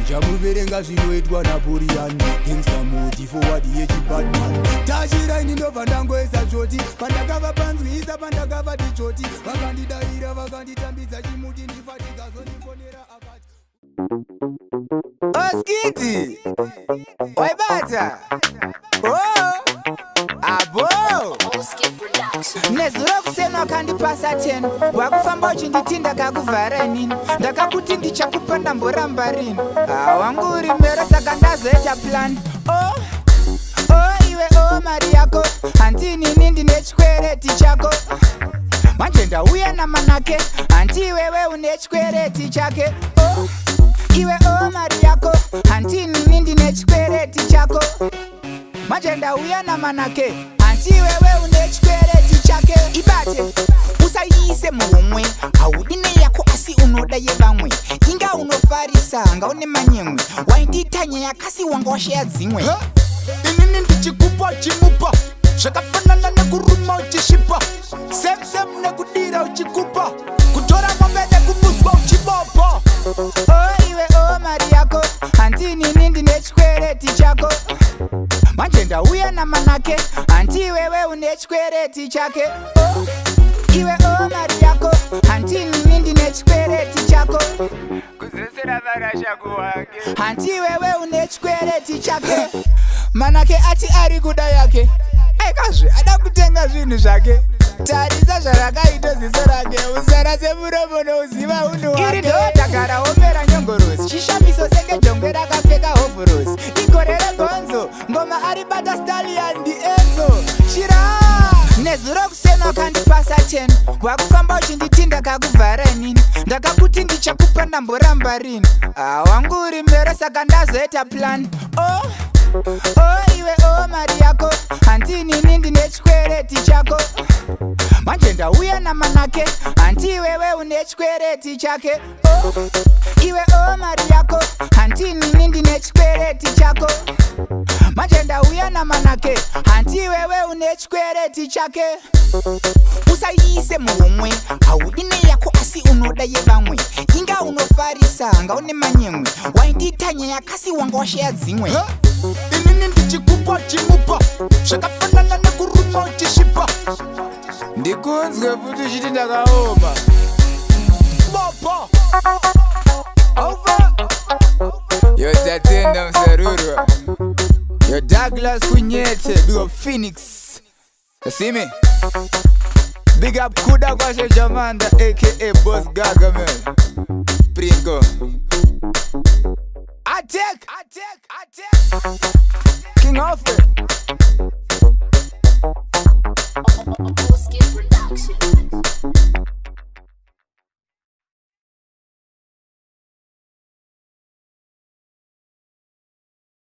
Jamuverenga zvinoitwa naPurian Gangsta moti forward yechibatman Tachiraini ndobva ndangoisa zvoti pandakava panzwisa pandakava tichoti vakandidarira vakanditambidza chimuti ndifatikazonifonera akati Oskiti waibata abo nezuro kusena wakandipasa 10 wakufamba uchinditinda kakuvhara nini ndakakuti ndichakupa ndamboramba rini wangu uri mero saka ndazoita plan iwe mari yako handinini ndine chikwereti chako manje ndauya namanake handi iwewe une chikwereti chake iwe mari yako handinini ndine chikwereti chako manje ndauya namanake handi iwewe une chikwereti chake ibate usaiise muhomwe haudine yako asi unoda yevamwe inga unofarisa nga une manyemwe wainditanya yakasi wanga washaya dzimwe inini ndichikupa chimupa zvakafanana nekuruma uchishipa same nekudira uchikupa kutora mombe nekumutswa uchibopa iwe mari yako handinini ndine chikwereti chako manje ndauya namanake handi iwewe une chikwereti chake iwe mari yako handinini ndine chikwereti chako kuzesera varashako wake handi iwewe une chikwereti chake manake ati ari kuda yake aikazve ada kutenga zvinhu zvake tarisa zvarakaita ziso rake uzara semuromo nouziva unhu wake iri ndodagara omera nyongorosi chishamiso senge jongwe rakapfeka hovhorosi igore regonzo ngoma ari bata stalian ndienzo shira nezuro kusena wakandipasa 10 wakufamba uchinditinda kakuvhara nini ndakakuti ndichakupa ndamboramba rini wangu uri mero saka ndazoita plan iwe mari yako handinini ndine chikwereti chako manje ndauya namanake handi iwewe une chikwereti chake iwe mari yako handinini ndine chikwereti chako manje ndauya namanake handi iwewe une chikwereti chake usaiise muhomwe haudine yako asi unoda yevamwe inga unofarisa nga une manyemwe wainditanya yakasi wanga washaya dzimwe inini ndichikupa chimupa zvakafanana nekuruma uchishipa ndikunzwe futi uchiti ndakaoma bopa over yosatenda musarurwa yo Douglas kunyete big up Phoenix asime big up kuda kwashe jamanda aka Boss Gaga man Pringo I take King of it